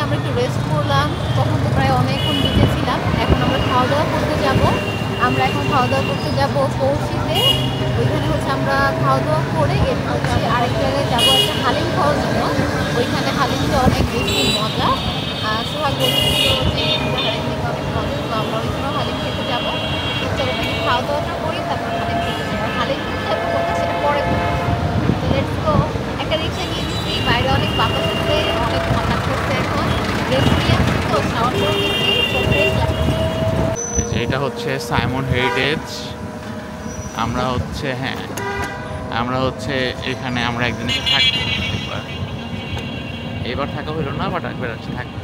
আমরা একটু রেস্ট করলাম, তখন তো প্রায় অনেকক্ষণ বিচে ছিলাম। এখন আমরা খাওয়া দাওয়া করতে যাব। আমরা এখন খাওয়া দাওয়া করতে যাব পৌঁছিতে। ওইখানে হচ্ছে আমরা খাওয়া দাওয়া করে এরপর হচ্ছে আরেক জায়গায় যাবো একটা হালিম খাওয়ার জন্য। ওইখানে হালিমটা অনেক বেশি মজা। সোহাগ বলছিল যে হালিম থেকে অনেক মজা, তো আমরা ওইখানেও হালিম খেতে যাবো। তো চলো নাকি খাওয়া দাওয়াটা করি, তারপর হালিম খেতে যাবো। হালিম যাবো কথা সেটা পরে করবো। তো লেটস গো। একটা রিক্সা নিয়ে নিচ্ছি, বাইরে অনেক বাতাস হচ্ছে, অনেক ঠান্ডা করছে। এখন রেস্ট নিয়ে আসছি, তো শাওয়ার করে নিচ্ছি, তো ফ্রেশ লাগছে। এটা হচ্ছে সাইমন হেরিটেজ। আমরা হচ্ছে এখানে আমরা একদিন থাকবো। এবার থাকা হইলো না, বাট একবার আছে থাকবো।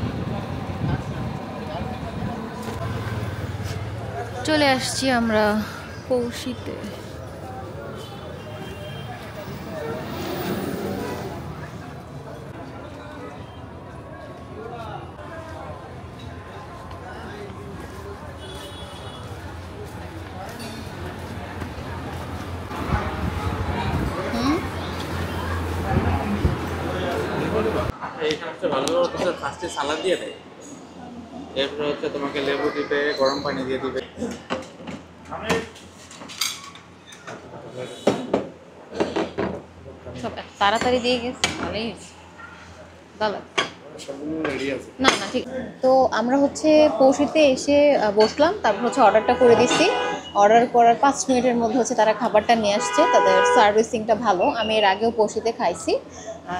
চলে আসছি আমরা পৌষিতে। এইখানে হচ্ছে ভালো হচ্ছে ফার্স্টে সালাদ দিয়ে দেয়, এরপরে হচ্ছে তোমাকে লেবু দিবে, গরম পানি দিয়ে দিবে। সব তাড়াতাড়ি দিয়ে গেছে, ভালোই হয়েছে। ভালো না না ঠিক। তো আমরা হচ্ছে পৌষিতে এসে বসলাম, তারপর হচ্ছে অর্ডারটা করে দিচ্ছি। অর্ডার করার 5 মিনিটের মধ্যে হচ্ছে তারা খাবারটা নিয়ে আসছে। তাদের সার্ভিসিংটা ভালো, আমি এর আগেও পৌষিতে খাইছি,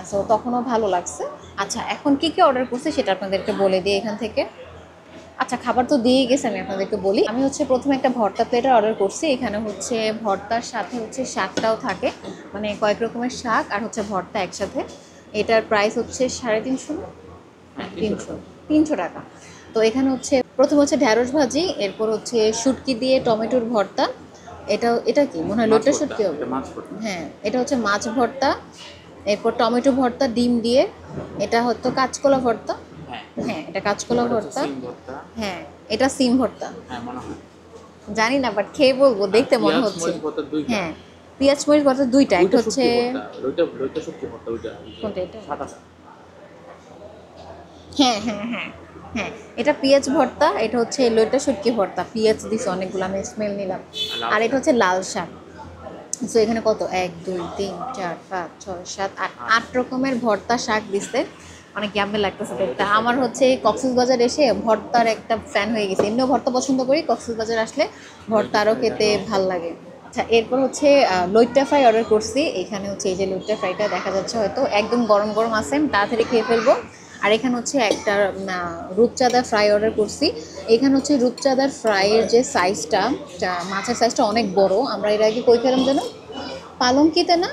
সো তখনও ভালো লাগছে। আচ্ছা, এখন কি কি অর্ডার করছি সেটা আপনাদেরকে বলে দিই এখান থেকে। আচ্ছা, খাবার তো দিয়ে গেছে, আমি আপনাদেরকে বলি। আমি হচ্ছে প্রথমে একটা ভর্তা প্লেটার অর্ডার করছি। এখানে হচ্ছে ভর্তার সাথে হচ্ছে শাকটাও থাকে, মানে কয়েক রকমের শাক আর হচ্ছে ভর্তা একসাথে। এটার প্রাইস হচ্ছে 350, 300 টাকা। তো এখানে হচ্ছে প্রথম হচ্ছে ঢ্যাঁড়স ভাজি, এরপর হচ্ছে শুটকি দিয়ে টমেটোর ভর্তা। এটা কি মনে হয় লোটে শুটকি হবে। হ্যাঁ, এটা হচ্ছে মাছ ভর্তা, এরপর টমেটো ভর্তা ডিম দিয়ে। এটা হয়তো কাঁচকলা ভর্তা। হ্যাঁ, এটা কাঁচকলা ভর্তা। হ্যাঁ, এটা সিম ভর্তা। জানি না, বাট খেয়ে বলবো, দেখতে মনে হচ্ছে। হ্যাঁ, পেঁয়াজ মরিচ ভর্তা দুইটা। একটা হচ্ছে কোনটা এটা? হ্যাঁ হ্যাঁ হ্যাঁ হ্যাঁ, এটা পেঁয়াজ ভর্তা। এটা হচ্ছে লইটা শুটকি ভর্তা, পেঁয়াজ দিছে অনেকগুলো, আমি স্মেল নিলাম। আর এটা হচ্ছে লাল শাক। সো এখানে কত 1 2 3 4 5 6 7 8 রকমের ভর্তা শাক দিচ্ছে। অনেক ইয়াম্মি লাগতেছে দেখতে। আমার হচ্ছে কক্সবাজার এসে ভর্তার একটা ফ্যান হয়ে গেছে। এমনিও ভর্তা পছন্দ করি, কক্সবাজার আসলে ভর্তা আরও খেতে ভাল লাগে। আচ্ছা, এরপর হচ্ছে লইট্টা ফ্রাই অর্ডার করছি। এখানে হচ্ছে এই যে লইট্টা ফ্রাইটা দেখা যাচ্ছে, হয়তো একদম গরম গরম আছে, আমি তাড়াতাড়ি খেয়ে ফেলবো। আর এখানে হচ্ছে একটা রূপচাঁদা ফ্রাই অর্ডার করছি। এখানে হচ্ছে রূপচাঁদার ফ্রাইয়ের যে সাইজটা, মাছের সাইজটা অনেক বড়। আমরা এর আগে কই খেলাম যেন, পালঙ্কিতে না?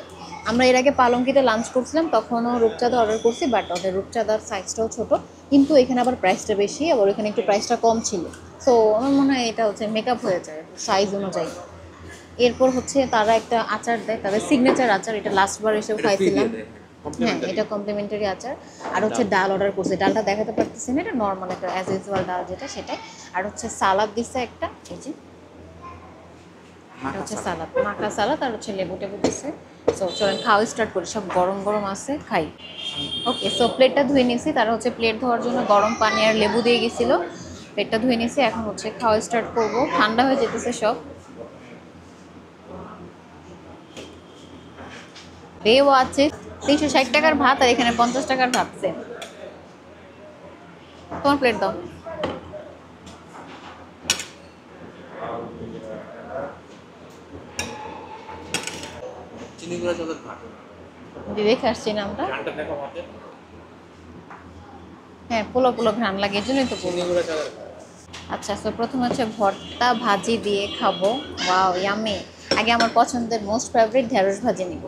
আমরা এর আগে পালঙ্কিতে লাঞ্চ করছিলাম, তখনও রূপচাঁদা অর্ডার করছি, বাট ওদের রূপচাঁদার সাইজটাও ছোট। কিন্তু এখানে আবার প্রাইসটা বেশি, আবার এখানে একটু প্রাইসটা কম ছিল। সো আমার মনে হয় এটা হচ্ছে মেকআপ হয়ে যায় সাইজ অনুযায়ী। এরপর হচ্ছে তারা একটা আচার দেয়, তাদের সিগনেচার আচার। এটা লাস্টবার এসেও খাইছিলাম। হ্যাঁ, এটা কমপ্লিমেন্টারি আচার। আর হচ্ছে ডাল অর্ডার করছে, ডালটা দেখাতে পারতেছি না, এটা নর্মাল একটা অ্যাজ ইউজুয়াল ডাল যেটা, সেটাই। আর হচ্ছে সালাদ দিচ্ছে একটা, এই যে এটা হচ্ছে সালাদ, মাখা সালাদ। আর হচ্ছে লেবু টেবু দিচ্ছে। সো চলেন খাওয়া স্টার্ট করি, সব গরম গরম আছে, খাই। ওকে, সো প্লেটটা ধুয়ে নিয়েছি। তারা হচ্ছে প্লেট ধোয়ার জন্য গরম পানি আর লেবু দিয়ে গেছিলো। প্লেটটা ধুয়ে নিয়েছি, এখন হচ্ছে খাওয়া স্টার্ট করবো। ঠান্ডা হয়ে যেতেছে সব। বেও আছে 360 টাকার ভাত, আর এখানে 50 টাকার ভাত সেম। তোমার প্লেট দাও। দেখে আসছি নামটা। হ্যাঁ, পোলো পোলো ঘ্রাণ লাগে, এই জন্যই তো। আচ্ছা, তো প্রথম হচ্ছে ভর্তা ভাজি দিয়ে খাবো। Wow, yummy. আগে আমার পছন্দের মোস্ট ফেভারিট ঢেঁড়স ভাজি নিব।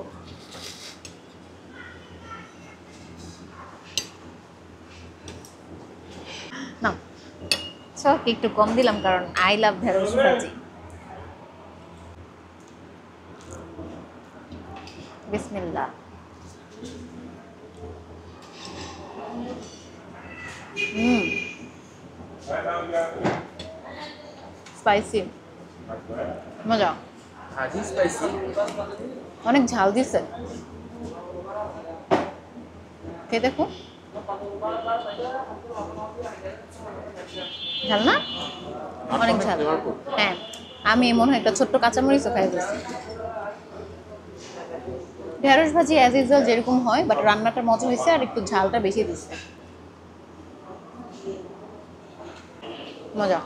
না, সব একটু কম দিলাম, কারণ আই লাভ ঢেঁড়স ভাজি। বিসমিল্লাহ। স্পাইসি, মজা। অনেক ঝাল দিছে, খেয়ে দেখো। ঝাল না? অনেক ঝাল। হ্যাঁ, আমি মনে হয় একটা ছোট্ট কাঁচামরিচও খাই দিচ্ছি। ঢেঁড়স ভাজি অ্যাজ ইউজুয়াল যেরকম হয়, বাট রান্নাটা মজা হয়েছে আর একটু ঝালটা বেশি দিচ্ছে। মজা।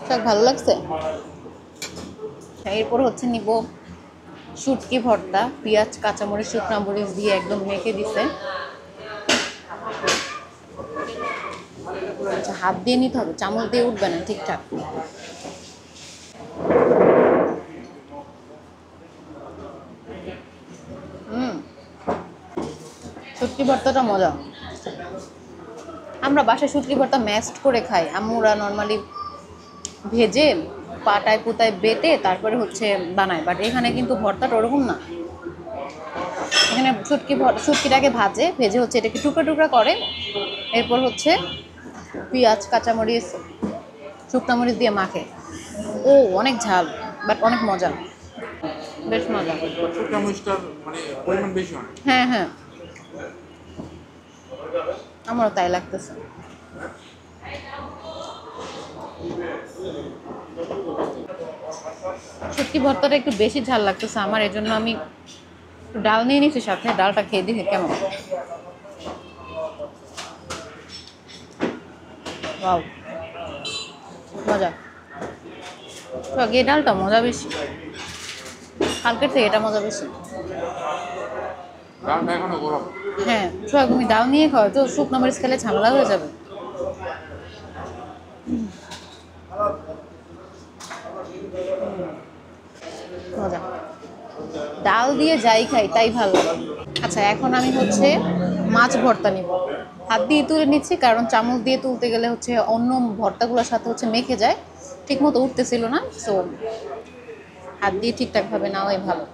শাক ভালো লাগছে। এরপর হচ্ছে নিব শুটকি ভর্তা, পেঁয়াজ কাঁচামরিচ শুকনা মরিচ দিয়ে একদম মেখে দিছে। আচ্ছা, হাত দিয়ে নিতে হবে, চামচ দিয়ে উঠবে না ঠিকঠাক। শুটকি ভর্তাটা মজা। আমরা বাসায় শুটকি ভর্তা ম্যাশড করে খাই, আম্মুরা নর্মালি ভেজে পাটায় পুতায় বেটে তারপরে হচ্ছে বানায়, বাট এখানে কিন্তু ভর্তাটা ওরকম না। এখানে শুটকিটাকে ভেজে হচ্ছে এটাকে টুকরা টুকরা করে, এরপর হচ্ছে পেঁয়াজ কাঁচামরিচ শুকনা মরিচ দিয়ে মাখে। ও অনেক ঝাল, বাট অনেক মজা, বেশ মজা। শুকনো মরিচটার মানে পরিমাণ বেশি হয়। হ্যাঁ হ্যাঁ, আমারও তাই লাগতেছে। শুটকি ভর্তাটা একটু বেশি ঝাল লাগতেছে আমার, এর জন্য আমি ডাল নিয়ে নিছি সাথে, ডালটা খেয়ে দেখি কেমন। ওয়াও, মজা। এই ডালটা মজা বেশি, কালকের থেকে এটা মজা বেশি। ডালটা এখনো গরম। হ্যাঁ, তুমি ডাল নিয়ে খাও তো, শুকনো মরিচ খেলে ঝামেলা হয়ে যাবে। মজা। ডাল দিয়ে যাই খাই তাই ভালো লাগে। আচ্ছা, এখন আমি হচ্ছে মাছ ভর্তা নিব। হাত দিয়ে তুলে নিচ্ছি কারণ চামচ দিয়ে তুলতে গেলে হচ্ছে অন্য ভর্তাগুলোর সাথে হচ্ছে মেখে যায়, ঠিক মতো উঠতেছিল না। সো হাত দিয়ে ঠিকঠাকভাবে নেওয়াই ভালো।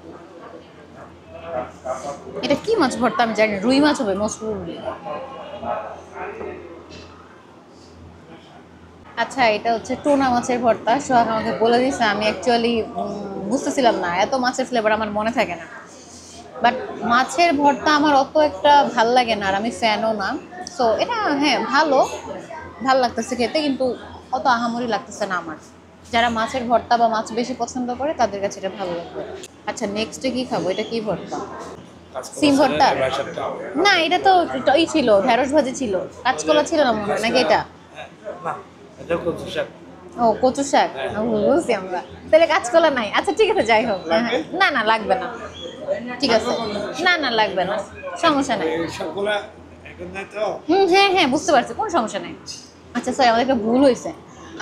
এটা কি মাছ ভর্তা আমি জানি, রুই মাছ হবে মোস্ট প্রবাবলি। আচ্ছা, এটা হচ্ছে টোনা মাছের ভর্তা। সোহাগ আমাকে বলে দিয়েছে, আমি অ্যাকচুয়ালি বুঝতেছিলাম না, এত মাছের ফ্লেভার আমার মনে থাকে না। বাট মাছের ভর্তা আমার অত একটা ভাল লাগে না, আর আমি ফ্যানও না। সো এটা হ্যাঁ ভাল লাগতেছে খেতে, কিন্তু অত আহামরি লাগতেছে না আমার। যারা মাছের ভর্তা বা মাছ বেশি পছন্দ করে তাদের কাছে এটা ভালো লাগবে। আচ্ছা, নেক্সটে কি খাবো? এটা কি ভর্তা? সিম ভর্তা না, এটা তো ই ছিল, ঢেঁড়স ভাজি ছিল, কাঁচকলা ছিল না মনে হয়, নাকি এটা? ও কচু শাক, বুঝছি আমরা। তাহলে কাঁচকলা নাই। আচ্ছা ঠিক আছে, যাই হোক। না না লাগবে না, ঠিক আছে। না না লাগবে না, সমস্যা নাই। হ্যাঁ হ্যাঁ, বুঝতে পারছি, কোনো সমস্যা নাই। আচ্ছা সরি, আমাদের একটা ভুল হয়েছে।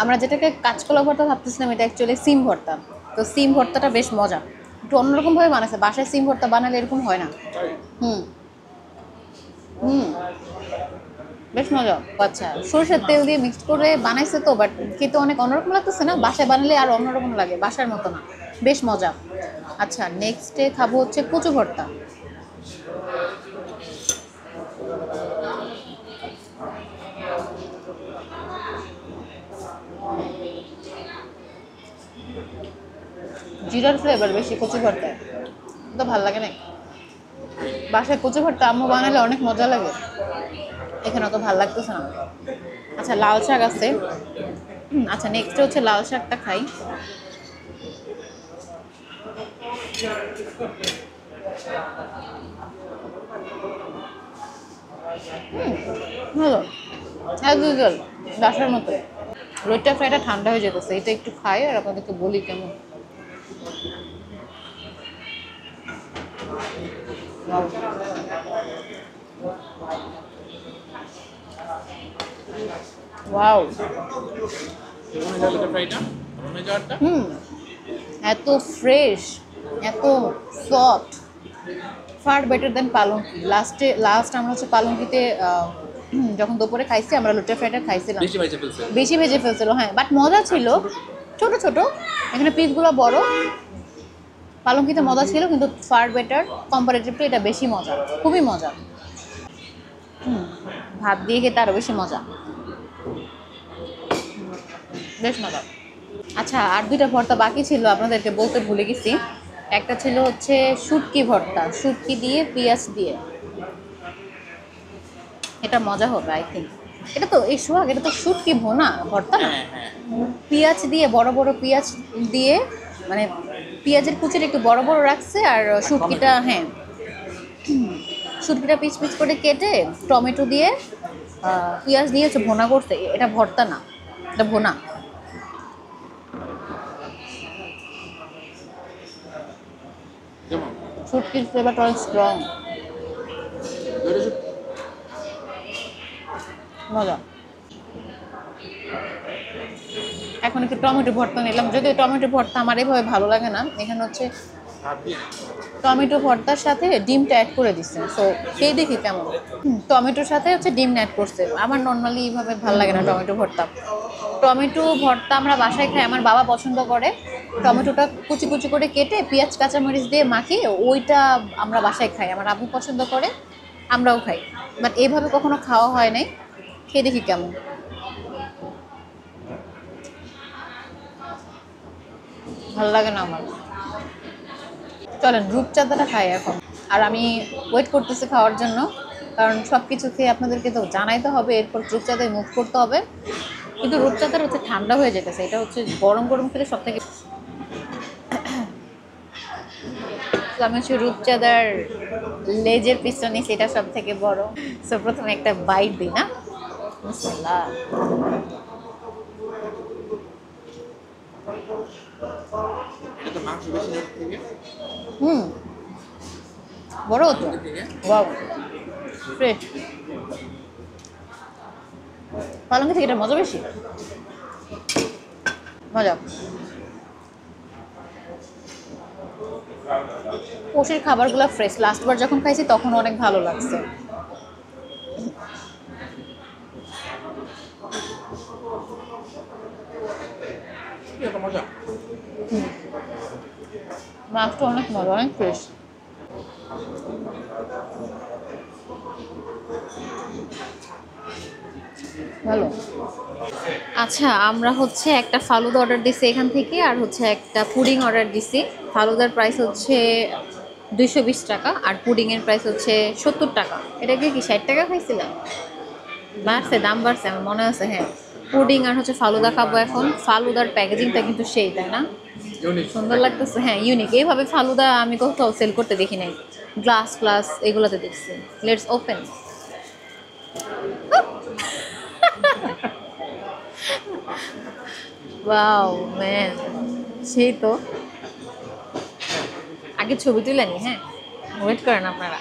আমরা যেটাকে কাঁচকলা ভর্তা ভাবতেছিলাম, এটা অ্যাকচুয়ালি সিম ভর্তা। তো সিম ভর্তাটা বেশ মজা, একটু অন্যরকমভাবে বানাচ্ছে। বাসায় সিম ভর্তা বানালে এরকম হয় না। হুম হুম, বেশ মজা। আচ্ছা, সরষের তেল দিয়ে মিক্সড করে বানাইছে তো, বাট খেতে অনেক অন্যরকম লাগতেছে না? বাসায় বানালে আর অন্যরকম লাগে, বাসার মতো না, বেশ মজা। আচ্ছা, নেক্সটে খাবো হচ্ছে কচু ভর্তা। জিরার ফ্লেভার বেশি কচু ভর্তায়, তো ভালো লাগে না। বাসায় কচু ভর্তা আম্মু বানালে অনেক মজা লাগে, এখানে অত ভালো লাগতেছে না। আচ্ছা, লাল শাক আছে। আচ্ছা, নেক্সট হচ্ছে লাল শাকটা খাই। ভালো, অ্যাজ ইউজুয়াল বাসার মতো। রোজটা ফ্রাইটা ঠান্ডা হয়ে যেতেছে, এটা একটু খাই আর আপনাদেরকে বলি কেমন। ওয়াও, এত ফ্রেশ, এত সফট, ফার বেটার দেন পালঙ্কি। লাস্ট আমরা হচ্ছে পালঙ্কিতে যখন দুপুরে খাইছি, আমরা লোটা ফ্রাইটা খাইছিলাম, বেশি ভেজে ফেলছিল। হ্যাঁ, বাট মজা ছিল, ছোট ছোট। এখানে পিসগুলো বড়। পালঙ্কিতে মজা ছিল, কিন্তু ফার বেটার কম্পারেটিভলি এটা বেশি মজা, খুবই মজা। ভাত দিয়ে খেতে আরও বেশি মজা, বেশ মজা। আচ্ছা, আর দুইটা ভর্তা বাকি ছিল, আপনাদেরকে বলতে ভুলে গেছি। একটা ছিল হচ্ছে শুটকি ভর্তা, শুটকি দিয়ে পেঁয়াজ দিয়ে। এটা মজা হবে আই থিঙ্ক। এটা তো এই সোহাগ, এটা তো শুটকি ভুনা ভর্তা না? হ্যাঁ হ্যাঁ পেঁয়াজ দিয়ে বড় বড় পেঁয়াজ দিয়ে, মানে পেঁয়াজের কুচিটা একটু বড় বড় রাখছে, আর শুটকিটা, হ্যাঁ শুটকিটা পিচ পিচ করে কেটে টমেটো দিয়ে পেঁয়াজ দিয়ে হচ্ছে ভুনা করছে। এটা ভর্তা না, এটা ভুনা। কেমন শুটকির ফ্লেভারটা অনেক স্ট্রং, দুটো শুট মজা। এখন একটু টমেটো ভর্তা নিলাম, যদিও টমেটো ভর্তা আমার এভাবে ভালো লাগে না। এখানে হচ্ছে ভাত দিয়ে টমেটো ভর্তার সাথে ডিমটা অ্যাড করে দিচ্ছে, সো সেই দেখি কেমন। টমেটোর সাথে হচ্ছে ডিম অ্যাড করছে। আমার নর্মালি এইভাবে ভালো লাগে না টমেটো ভর্তা। টমেটো ভর্তা আমরা বাসায় খাই, আমার বাবা পছন্দ করে। টমেটোটা কুচি কুচি করে কেটে পেঁয়াজ কাঁচামরিচ দিয়ে মাখিয়ে ওইটা আমরা বাসায় খাই, আমার আব্বু পছন্দ করে, আমরাও খাই। বাট এইভাবে কখনো খাওয়া হয় নাই, খেয়ে দেখি কেমন। ভালো লাগে না আমার। চলেন রূপচাঁদাটা খাই এখন। আর আমি ওয়েট করতেছি খাওয়ার জন্য, কারণ সব কিছু খেয়ে আপনাদেরকে তো জানাইতে হবে, এরপর রূপচাঁদায় মুভ করতে হবে। কিন্তু রূপচাঁদার হচ্ছে ঠান্ডা হয়ে যেতেছে, এটা হচ্ছে গরম গরম খেলে সব থেকে। তো আমি হচ্ছে রূপচাঁদার লেজের পিছনে নিছি, এটা সব থেকে বড়। সো প্রথমে একটা বাইট দিই না, বিসমিল্লাহ। এটা তো মাংস বেশি না থেকে হুম, বড় তো, থেকে ওয়াও, ফ্রেশ। পালঙ্গি থেকে এটা মজা বেশি, মজা। পোষের খাবারগুলো ফ্রেশ, লাস্টবার যখন খাইছি তখন অনেক ভালো লাগছে। এত মজা মাছটা অনেক মজা, অনেক ফ্রেশ। ভালো। আচ্ছা, আমরা হচ্ছে একটা ফালুদা অর্ডার দিছি এখান থেকে, আর হচ্ছে একটা পুডিং অর্ডার দিছি। ফালুদার প্রাইস হচ্ছে 220 টাকা, আর পুডিংয়ের প্রাইস হচ্ছে 70 টাকা। এটাকে কি 60 টাকা খাইছিলাম? বাড়ছে, দাম বাড়ছে, আমার মনে আছে। হ্যাঁ, পুডিং আর হচ্ছে ফালুদা খাবো এখন। ফালুদার প্যাকেজিংটা কিন্তু সেই, তাই না? ইউনিক সুন্দর লাগতেছে, হ্যাঁ ইউনিক। এইভাবে ফালুদা আমি কোথাও সেল করতে দেখি নাই, গ্লাস প্লাস এগুলোতে দেখছি। Let's open. ওয়াও ম্যান, সেই তো। আগে ছবি তুলে নি, হ্যাঁ ওয়েট করেন আপনারা।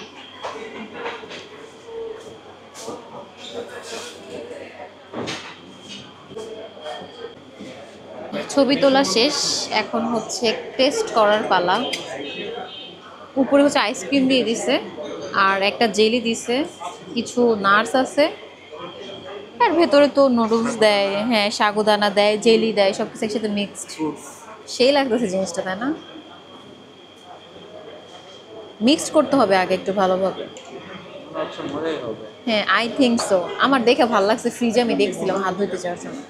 ছবি তোলা শেষ, এখন হচ্ছে টেস্ট করার পালা। উপরে হচ্ছে আইসক্রিম দিয়ে দিছে, আর একটা জেলি দিছে, কিছু নাটস আছে, আর ভেতরে তো নুডলস দেয়, হ্যাঁ সাগুদানা দেয়, জেলি দেয়, সব কিছু একসাথে মিক্সড। ফ্রুটস সেই লাগতেছে জিনিসটা, তাই না? মিক্সড করতে হবে আগে একটু ভালোভাবে। আচ্ছা মজাই হবে হ্যাঁ আই থিঙ্ক সো। আমার দেখে ভালো লাগছে, ফ্রিজে আমি দেখছিলাম হাত ধুইতে যাওয়ার সময়।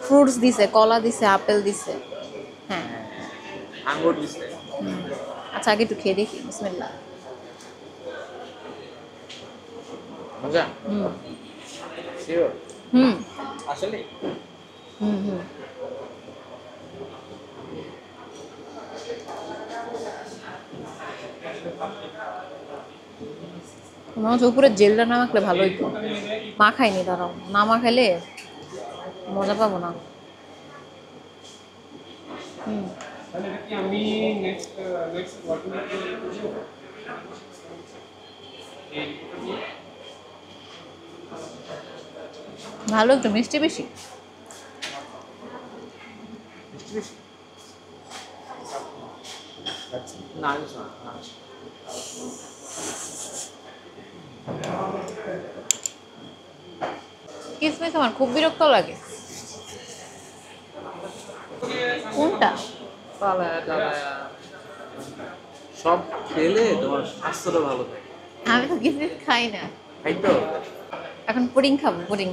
ফ্রুটস দিছে, কলা দিছে, আপেল দিছে, হ্যাঁ। আঙ্গুর দিছে হুম। আচ্ছা আগে একটু খেয়ে দেখি, বিসমিল্লাহ। মজা হুম শিওর হুম আসলে হুম হুম। মনে হচ্ছে উপরে জেলটা না মাখলে ভালো হইতো। মাখাইনি, দাঁড়াও, না মাখাইলে মজা পাবো না। হুম, আমি নেক্সট ভালো, একটু মিষ্টি বেশি। না কিছু না কিসমিস আমার খুব বিরক্ত লাগে। কোনটা? পালায়া টালায়া সব খেলে তোমার স্বাস্থ্যটা ভালো থাকে আমি তো কিসমিস খাই না। খাইতে হবে এখন পুডিং খাবো, পুডিং।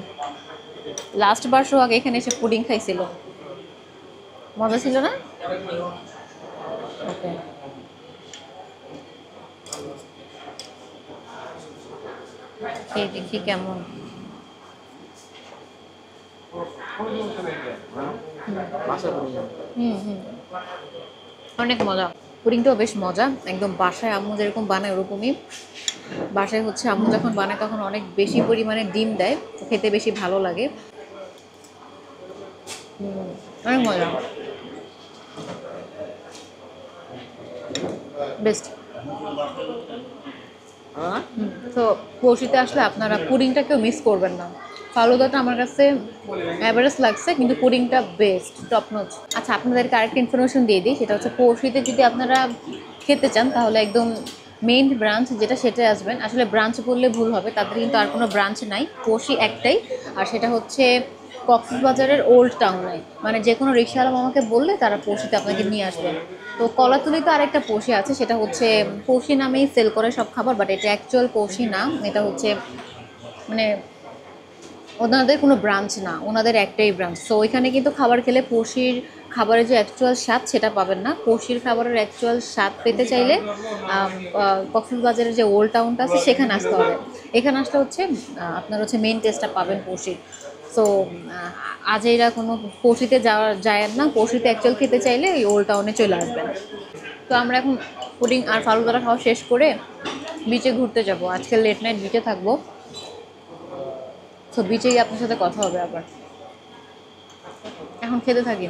লাস্ট বার সোহাগ এখানে এসে পুডিং খাইছিল, মজা ছিল না? ওকে। খেয়ে দেখি কেমন। অনেক মজা, পুডিংটাও বেশ মজা, একদম বাসায় আম্মু যেরকম বানায় ওরকমই। বাসায় হচ্ছে আম্মু যখন বানায় তখন অনেক বেশি পরিমাণে ডিম দেয়, খেতে বেশি ভালো লাগে। অনেক মজা, বেস্ট। তো পরশুতে আসলে আপনারা পুডিংটা কেউ মিস করবেন না। ফালুদাটা আমার কাছে অ্যাভারেজ লাগছে, কিন্তু পুডিংটা বেস্ট, টপ নচ। আচ্ছা, আপনাদেরকে আরেকটা ইনফরমেশন দিয়ে দিই, সেটা হচ্ছে পরশুতে যদি আপনারা খেতে চান তাহলে একদম মেইন ব্রাঞ্চ যেটা সেটাই আসবেন। আসলে ব্রাঞ্চ বললে ভুল হবে, তাদের কিন্তু আর কোনো ব্রাঞ্চ নাই, পরশি একটাই, আর সেটা হচ্ছে কক্সবাজারের ওল্ড টাউনে। মানে যে কোনো রিক্সাওয়ালা মামাকে বললে তারা পরশুতে আপনাকে নিয়ে আসবেন। তো কলাতুলিতে আরেকটা পরশি আছে, সেটা হচ্ছে পরশি নামেই সেল করে সব খাবার, বাট এটা অ্যাকচুয়াল পরশি না, এটা হচ্ছে মানে ওনাদের কোনো ব্রাঞ্চ না, ওনাদের একটাই ব্রাঞ্চ। সো ওইখানে কিন্তু খাবার খেলে পরশির খাবারের যে অ্যাকচুয়াল স্বাদ সেটা পাবেন না। পরশির খাবারের অ্যাকচুয়াল স্বাদ পেতে চাইলে কক্সবাজারের যে ওল্ড টাউনটা আছে সেখানে আসতে হবে। এখানে আসলে হচ্ছে আপনার হচ্ছে মেইন টেস্টটা পাবেন পরশির। সো আজ এরা কোনো পরশিতে যায় না, পরশিতে অ্যাকচুয়াল খেতে চাইলে এই ওল্ড টাউনে চলে আসবেন। তো আমরা এখন পুডিং আর ফালুদাটা খাওয়া শেষ করে বিচে ঘুরতে যাব। আজকে লেট নাইট বিচে থাকবো, তো বিচে গিয়ে আপনার সাথে কথা হবে আবার। এখন খেতে থাকি।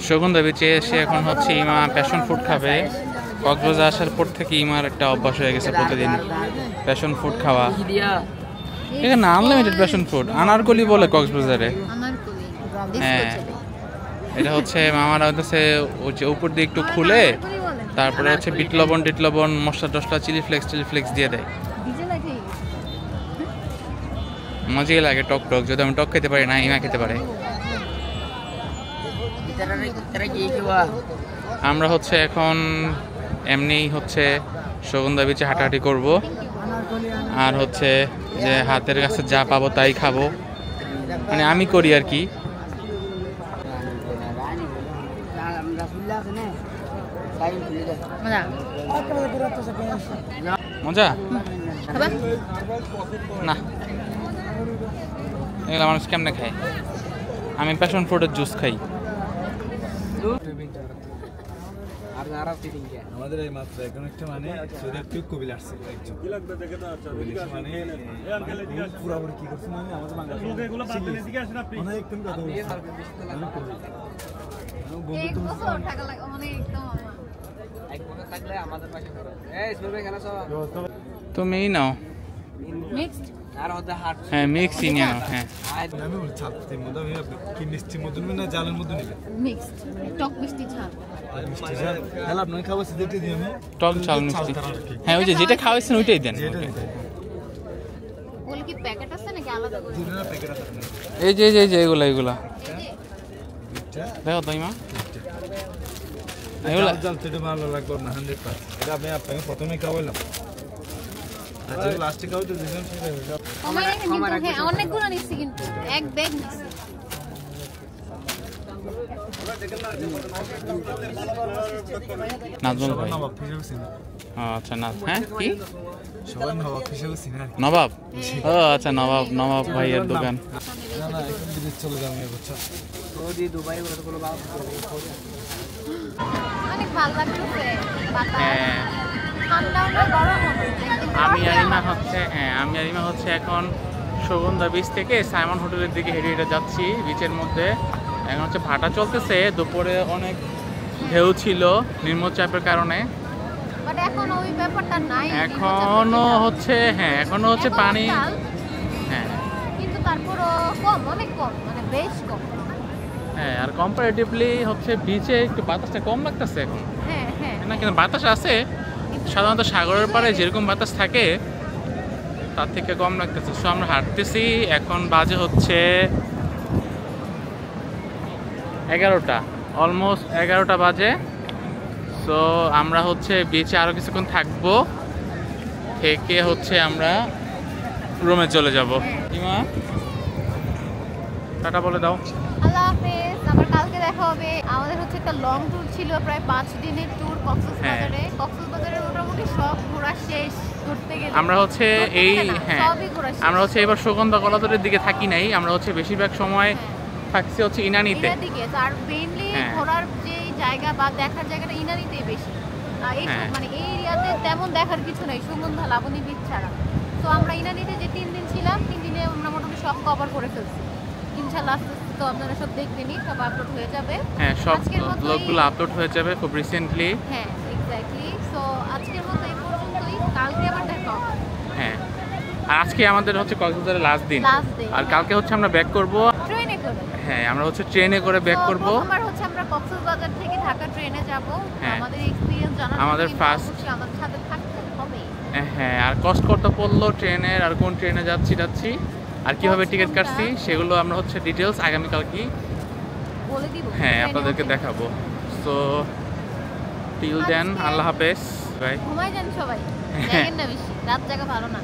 সুগন্ধা বিচে এসে এখন হচ্ছে ইমা প্যাশন ফুড খাবে। কক্সবাজার আসার পর থেকে ইমার একটা অভ্যাস হয়ে গেছে প্রতিদিন প্যাশন ফুড খাওয়া। এখানে আনলিমিটেড প্যাশন ফুড, আনারকলি বলে কক্সবাজারে। হ্যাঁ, এটা হচ্ছে মামারা হচ্ছে উপর দিয়ে একটু খুলে তারপরে হচ্ছে বিট লবণ টিট লবণ মশলা টসলা চিলি ফ্লেক্স দিয়ে দেয়। মজাই লাগে, টক টক। যদি আমি টক খেতে পারি না, ইমা খেতে পারে। আমরা হচ্ছে এখন এমনি হচ্ছে সুগন্ধা বিচে হাঁটাহাঁটি করব, আর হচ্ছে যে হাতের কাছে যা পাবো তাই খাবো, মানে আমি করি আর কি। মজা না, এগুলো মানুষ কেমনে খায়? আমি প্যাশন ফ্রুটের জুস খাই। আমাদের এই মাত্র এখন একটা মানে শরীর কবিল আসছে একজন মানে পুরোপুরি কি করছে মানে আমাদের তুমিই নাও। হ্যাঁ, মিক্সই নিয়ে নাও। হ্যাঁ, আমি ছাত্রীর মধ্যে আমি কি মিষ্টির মধ্যে না জালের মধ্যে নিবে মিক্সড টক মিষ্টি ঝাল। মিষ্টি ঝাল তাহলে আপনাকে খাবার সেটা দিয়ে আমি টক ঝাল মিষ্টি। হ্যাঁ, ওই যে যেটা খাওয়াইছেন ওইটাই দেন। বলে কি প্যাকেট আছে নাকি আলাদা করে? দুটোর প্যাকেট আছে। এই যে এগুলা দেখো তো ইমা, এগুলা জাল তো ভালো লাগবে না 100%। এটা আমি আপনাকে প্রথমে খাওয়াইলাম, আচ্ছা লাস্টে খাওয়াই তো দিলাম সেটা হলো হ্যাঁ, অনেকগুলো নিচ্ছি কিন্তু এক ব্যাগ নিচ্ছি। নাজমুল ভাই। নবাব হিসেবে চিনি। আচ্ছা, না হ্যাঁ কি সবাই নবাব হিসেবে চিনি আর কি। নবাব? ও আচ্ছা, নবাব ভাইয়ের দোকান। না এখন বিদেশ চলে যাবো বুঝছো। অনেক ভালো লাগতেছে বাতাস, হ্যাঁ, ঠান্ডাও না গরমও না। আমি আর ইমা হচ্ছে এখন সুগন্ধা বিচ থেকে সাইমন হোটেলের দিকে হেঁটে হেঁটে যাচ্ছি বিচের মধ্যে। এখন হচ্ছে ভাটা চলতেছে, দুপুরে অনেক ঢেউ ছিল নিম্নচাপের কারণে। বাট এখন ওই ব্যাপারটা নাই, এখনো হচ্ছে পানি। হ্যাঁ কিন্তু তারপরও কম, অনেক কম, মানে বেশ কম। হ্যাঁ, আর কম্পারেটিভলি হচ্ছে বিচে একটু বাতাসটা কম লাগতেছে এখন। হ্যাঁ হ্যাঁ, না, কিন্তু বাতাস আছে, সাধারণত সাগরের পাড়ে যেরকম বাতাস থাকে তার থেকে কম লাগতেছে। সো আমরা হাঁটতেছি, এখন বাজে হচ্ছে 11টা, অলমোস্ট 11টা বাজে। সো আমরা হচ্ছে বিচে আরও কিছুক্ষণ থাকবো, থেকে হচ্ছে আমরা রুমে চলে যাব। ইমা টাটা বলে দাও। আল্লাহ হাফেজ, আবার কালকে দেখা হবে। আমাদের হচ্ছে একটা লং ট্যুর ছিল, প্রায় 5 দিনের ট্যুর কক্সবাজারে। কক্সবাজারে মোটামুটি সব ঘোরা শেষ করতে গেলে। আমরা হচ্ছে এই সবই ঘোরা শেষ। আমরা হচ্ছে এবার সুগন্ধা কলাতরের দিকে থাকি নাই, আমরা হচ্ছে বেশিরভাগ সময় থাকছি হচ্ছে ইনানিতে। দিকে আর মেইনলি ঘোরার যে জায়গা বা দেখার জায়গাটা ইনানিতেই বেশি। এই মানে এই এরিয়াতে তেমন দেখার কিছু নাই সুগন্ধা লাবণী বিচ ছাড়া। তো আমরা ইনানিতে যে 3 দিন ছিলাম, 3 দিনে আমরা মোটামুটি সব কভার করে ফেলছি। ইনশাআল্লাহ আস্তে আস্তে তো আপনারা সব দেখবেনই, সব আপলোড হয়ে যাবে। হ্যাঁ, সব ব্লগগুলো আপলোড হয়ে যাবে খুব রিসেন্টলি। হ্যাঁ এক্স্যাক্টলি। সো আজকের মতো এই পর্যন্তই, কালকে আবার দেখা হবে। হ্যাঁ, আর আজকে আমাদের হচ্ছে কক্সবাজারের লাস্ট দিন। আর কালকে হচ্ছে আমরা ব্যাক করব ট্রেনে করে। হ্যাঁ, আমরা হচ্ছে ট্রেনে করে ব্যাক করব। প্রথমবার হচ্ছে আমরা কক্সবাজার থেকে ঢাকা ট্রেনে যাব। আমাদের এক্সপেরিয়েন্স জানার জন্য আমাদের ফার্স্ট আমাদের সাথে থাকতে হবে। হ্যাঁ, আর কষ্ট করতে পড়লো ট্রেনের, আর কোন ট্রেনে যাচ্ছি আর কিভাবে টিকিট কাটছি সেগুলো আমরা হচ্ছে ডিটেলস আগামীকাল কি বলে দিব। হ্যাঁ আপনাদেরকে দেখাবো। সো টিল দেন, আল্লাহ হাফেজ, বাই। ঘুমাই যান সবাই, জাগেন না বেশি, রাত জাগা ভালো না।